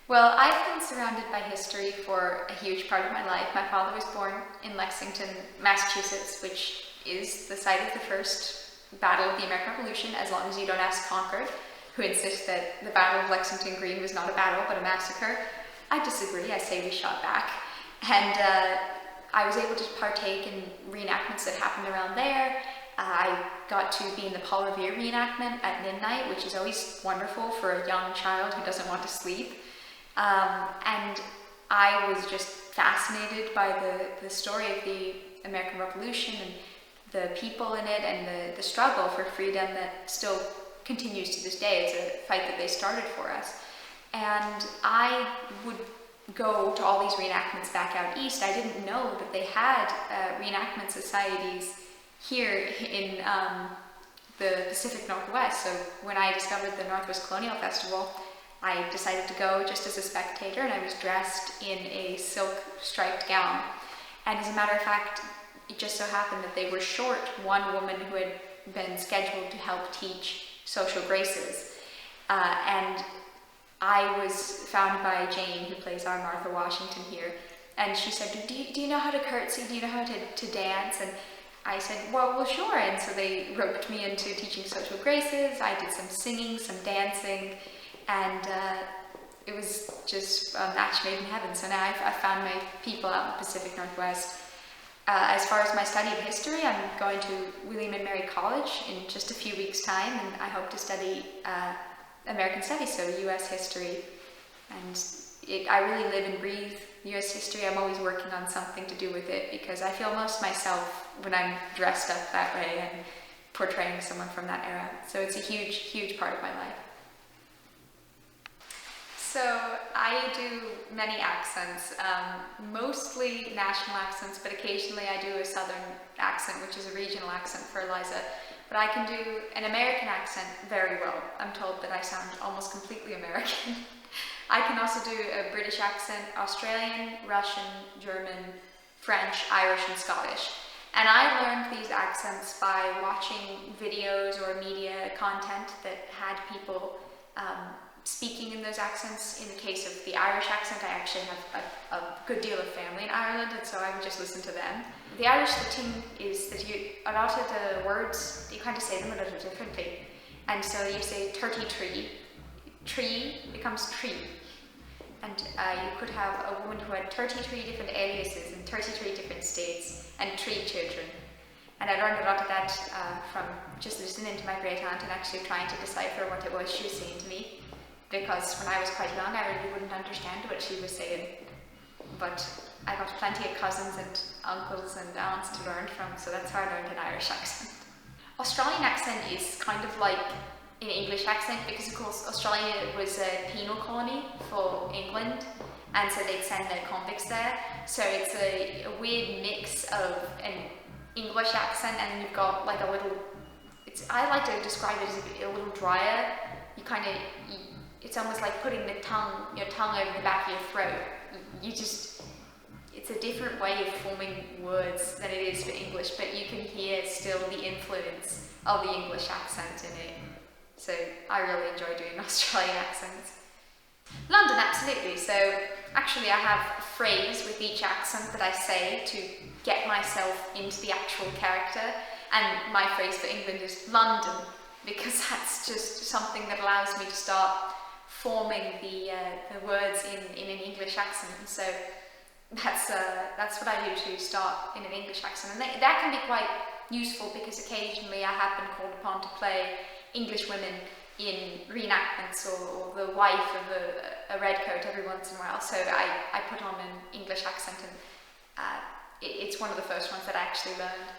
Well, I've been surrounded by history for a huge part of my life. My father was born in Lexington, Massachusetts, which is the site of the first battle of the American Revolution, as long as you don't ask Concord, who insists that the Battle of Lexington Green was not a battle but a massacre. I disagree. I say we shot back. And I was able to partake in reenactments that happened around there. I got to be in the Paul Revere reenactment at midnight, which is always wonderful for a young child who doesn't want to sleep. And I was just fascinated by the story of the American Revolution and the people in it and the struggle for freedom that still continues to this day. It's a fight that they started for us. And I would go to all these reenactments back out east. I didn't know that they had reenactment societies here in the Pacific Northwest. So when I discovered the Northwest Colonial Festival, I decided to go just as a spectator, and I was dressed in a silk striped gown. And as a matter of fact, it just so happened that they were short one woman who had been scheduled to help teach social graces. And I was found by Jane, who plays our Martha Washington here, and she said, do you know how to curtsy? Do you know how to dance? And I said, well, sure. And so they roped me into teaching social graces. I did some singing, some dancing, and it was just a match made in heaven. So now I've found my people out in the Pacific Northwest. As far as my study of history, I'm going to William and Mary College in just a few weeks' time, and I hope to study American Studies, so US history. And I really live and breathe US history. I'm always working on something to do with it because I feel most myself when I'm dressed up that way and portraying someone from that era. So it's a huge, huge part of my life. So I do many accents, mostly national accents, but occasionally I do a southern accent, which is a regional accent for Eliza. But I can do an American accent very well. I'm told that I sound almost completely American. I can also do a British accent, Australian, Russian, German, French, Irish, and Scottish. And I learned these accents by watching videos or media content that had people speaking in those accents. In the case of the Irish accent, I actually have a good deal of family in Ireland, and so I would just listen to them. The Irish, the thing is that a lot of the words, you kind of say them a little differently. And so you say 33, tree becomes tree. And you could have a woman who had 33 different aliases in 33 different states and 3 children. And I learned a lot of that from just listening to my great aunt and actually trying to decipher what it was she was saying to me. Because when I was quite young, I really wouldn't understand what she was saying. But I got plenty of cousins and uncles and aunts to learn from, so that's how I learned an Irish accent. Australian accent is kind of like an English accent because, of course, Australia was a penal colony for England, and so they'd send their convicts there. So it's a weird mix of an English accent, and you've got like a little, I like to describe it as a little drier. You kind of, it's almost like putting your tongue over the back of your throat. It's a different way of forming words than it is for English, but you can hear still the influence of the English accent in it. So I really enjoy doing Australian accents. London, absolutely. So actually I have a phrase with each accent that I say to get myself into the actual character, and my phrase for England is London, because that's just something that allows me to start forming the words in an English accent. And so that's what I do to start in an English accent, and that can be quite useful because occasionally I have been called upon to play English women in reenactments or the wife of a redcoat every once in a while. So I put on an English accent, and it's one of the first ones that I actually learned.